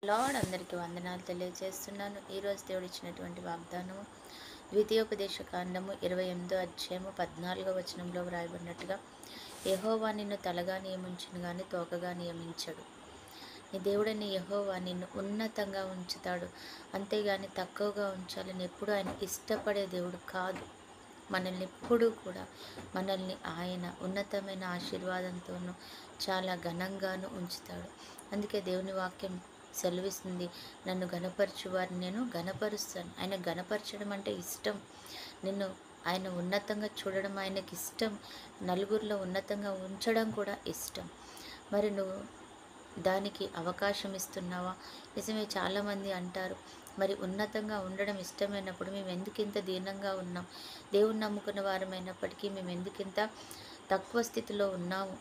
Lord అందరికీ వందనాలు తెలియజేస్తున్నాను. ఈరోజు దేవుడు ఇచ్చినటువంటి వాగ్దానము ద్వితీయోపదేశ కాండము 28వ అధ్యాయము 14వ వచనంలో వ్రాయబడినట్టుగా, యెహోవా నిన్ను తలగా నియమించును గాని తోకగా నియమించడు. నీ దేవుడైన యెహోవా నిన్ను ఉన్నతంగా ఉంచుతాడు, అంతేగాని తక్కువగా ఉంచాలని ఎప్పుడు ఆయన ఇష్టపడే దేవుడు కాదు. మనల్ని ఎప్పుడూ కూడా ఆయన ఉన్నతమైన ఆశీర్వాదంతోనూ చాలా ఘనంగాను ఉంచుతాడు. అందుకే దేవుని వాక్యం సెలవిస్తుంది, నన్ను ఘనపరచు వారిని నేను ఘనపరుస్తాను. ఆయన ఘనపరచడం అంటే ఇష్టం. నిన్ను ఆయన ఉన్నతంగా చూడడం ఆయనకి ఇష్టం. నలుగురిలో ఉన్నతంగా ఉంచడం కూడా ఇష్టం. మరి నువ్వు దానికి అవకాశం ఇస్తున్నావా? నిజమే, చాలామంది అంటారు, మరి ఉన్నతంగా ఉండడం ఇష్టమైనప్పుడు మేము ఎందుకు ఇంత దీనంగా ఉన్నాం, దేవుణ్ణి నమ్ముకున్న వారమైనప్పటికీ మేము ఎందుకు ఇంత తక్కువ స్థితిలో ఉన్నాము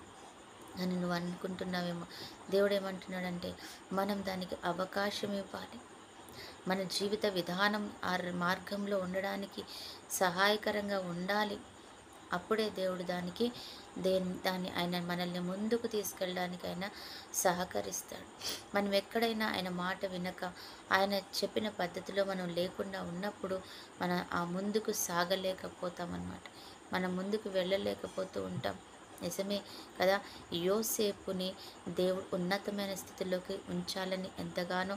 అని నువ్వు అనుకుంటున్నావేమో. దేవుడు ఏమంటున్నాడంటే, మనం దానికి అవకాశం ఇవ్వాలి. మన జీవిత విధానం ఆ మార్గంలో ఉండడానికి సహాయకరంగా ఉండాలి. అప్పుడే దేవుడు దాన్ని ఆయన మనల్ని ముందుకు తీసుకెళ్ళడానికి ఆయన సహకరిస్తాడు. మనం ఎక్కడైనా ఆయన మాట వినక ఆయన చెప్పిన పద్ధతిలో మనం లేకుండా ఉన్నప్పుడు మనం ఆ ముందుకు సాగలేకపోతామన్నమాట. మనం ముందుకు వెళ్ళలేకపోతూ ఉంటాం. నిజమే కదా. యోసేపుని దేవుడు ఉన్నతమైన స్థితిలోకి ఉంచాలని ఎంతగానో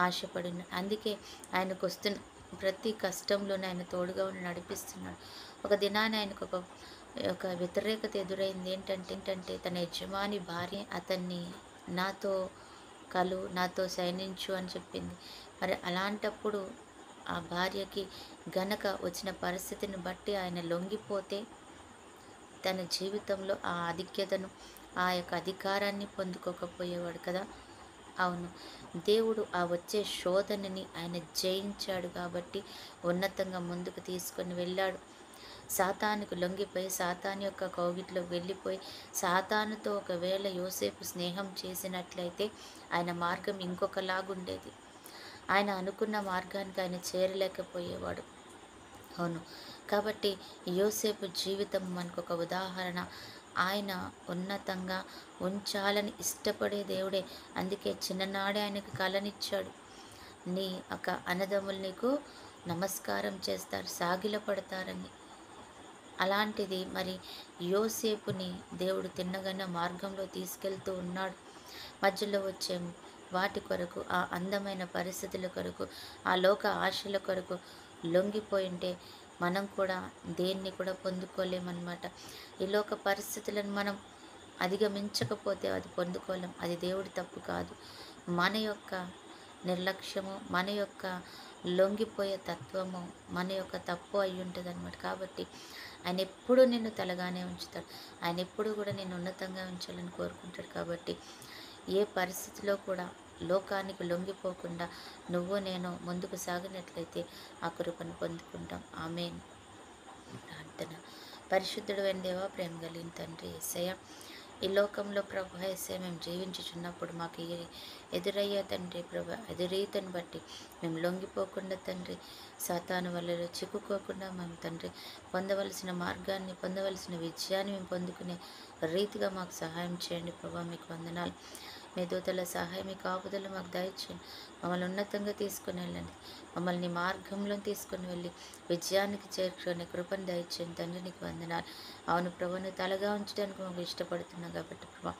ఆశపడిన, అందుకే ఆయనకు వస్తున్న ప్రతి కష్టంలోనే ఆయన తోడుగా ఉండి నడిపిస్తున్నాడు. ఒక దినాన ఆయనకు ఒక వ్యతిరేకత ఎదురైంది. ఏంటంటే తన యజమాని భార్య అతన్ని నాతో శయనించు అని చెప్పింది. మరి అలాంటప్పుడు ఆ భార్యకి గనక వచ్చిన పరిస్థితిని బట్టి ఆయన లొంగిపోతే తన జీవితంలో ఆ ఆధిక్యతను, ఆ యొక్క అధికారాన్ని పొందుకోకపోయేవాడు కదా. అవును, దేవుడు ఆ వచ్చే శోధనని ఆయన జయించాడు కాబట్టి ఉన్నతంగా ముందుకు తీసుకొని వెళ్ళాడు. సాతానుకు లొంగిపోయి సాతాను యొక్క కౌగిట్లోకి వెళ్ళిపోయి సాతానుతో ఒకవేళ యోసేపు స్నేహం చేసినట్లయితే ఆయన మార్గం ఇంకొకలాగుండేది. ఆయన అనుకున్న మార్గానికి ఆయన చేరలేకపోయేవాడు. అవును, కాబట్టి యోసేపు జీవితం మనకు ఒక ఉదాహరణ. ఆయన ఉన్నతంగా ఉంచాలని ఇష్టపడే దేవుడే. అందుకే చిన్ననాడే ఆయనకు కలనిచ్చాడు. నీ అన్నదమ్ములు నీకు నమస్కారం చేస్తారు, సాగిలపడతారని. అలాంటిది మరి యోసేపుని దేవుడు తిన్నగన్న మార్గంలో తీసుకెళ్తూ ఉన్నాడు. మధ్యలో వచ్చే వాటి కొరకు, ఆ అందమైన పరిస్థితుల కొరకు, ఆ లోక ఆశల కొరకు లొంగిపోయింటే మనం కూడా దేన్ని కూడా పొందుకోలేమన్నమాట. ఈ లోక పరిస్థితులను మనం అధిగమించకపోతే అది పొందుకోలేం. అది దేవుడి తప్పు కాదు, మన యొక్క నిర్లక్ష్యము, మన యొక్క లొంగిపోయే తత్వము మన యొక్క తప్పు అయి ఉంటుంది అనమాట. కాబట్టి ఆయన ఎప్పుడూ నిన్ను తలగానే ఉంచుతాడు. ఆయన ఎప్పుడు కూడా నిన్ను ఉన్నతంగా ఉంచాలని కోరుకుంటాడు. కాబట్టి ఏ పరిస్థితిలో కూడా లోకానికి లొంగిపోకుండా నువ్వు నేను ముందుకు సాగినట్లయితే ఆ కృపను పొందుకుంటాం. ఆమేన్. ప్రార్థన. పరిశుద్ధుడు అయిన దేవా, ప్రేమ కలిగిన తండ్రి యేసయ్య, ఈ లోకంలో ప్రభు యేసయ్య మేము జీవించుచున్నప్పుడు మాకు ఎదురయ్యే తండ్రి ప్రభు ఎదురీతను బట్టి మేము లొంగిపోకుండా తండ్రి, సాతాను వల్ల చిక్కుకోకుండా మేము తండ్రి పొందవలసిన మార్గాన్ని, పొందవలసిన విజయాన్ని మేము పొందుకునే రీతిగా మాకు సహాయం చేయండి ప్రభా. మీకు వందనాలు. మీ దూతల సహాయం, మీ కాపుదలు మాకు దయచేయండి. మమ్మల్ని ఉన్నతంగా తీసుకుని వెళ్ళండి. మమ్మల్ని మార్గంలో తీసుకుని వెళ్ళి విజయానికి చేర్చుకునే కృపను దయచేయండి తండ్రి. నీకు వందనాలు. అవును ప్రభు, నువ్వు తలగా ఉంచడానికి మాకు ఇష్టపడుతున్నాం కాబట్టి ప్రభా,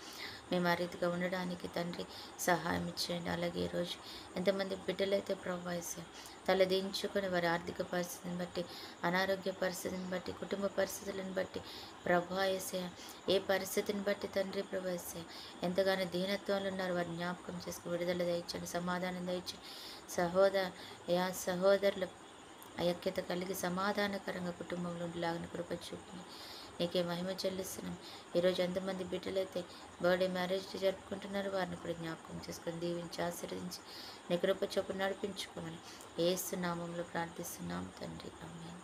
మేము ఆ రీతిగా ఉండడానికి తండ్రి సహాయం ఇచ్చేయండి. అలాగే ఈరోజు ఎంతమంది బిడ్డలైతే ప్రభా వేసారు తలదించుకొని వారి ఆర్థిక పరిస్థితిని బట్టి, అనారోగ్య పరిస్థితిని బట్టి, కుటుంబ పరిస్థితులను బట్టి ప్రభా యేసయ్య, ఏ పరిస్థితిని బట్టి తండ్రి ప్రభా యేసయ్య ఎంతగానో దీనత్వంలో ఉన్నారు, వారిని జ్ఞాపకం చేసుకుని విడుదల దయచండి, సమాధానం దయచండి. సహోదరుల ఐక్యత కలిగి సమాధానకరంగా కుటుంబంలో ఉండేలాగిన కృప చూపండి. నీకే మహిమ చెల్లిస్తున్నాం. ఈరోజు ఎంతమంది బిడ్డలైతే బర్త్డే మ్యారేజ్ జరుపుకుంటున్నారు, వారిని కూడా జ్ఞాపకం చేసుకొని దీవించి ఆశీర్వదించి నీ కృప చొప్పున నడిపించుకోమని యేసు నామములో ప్రార్థిస్తున్నాం తండ్రి. ఆమేన్.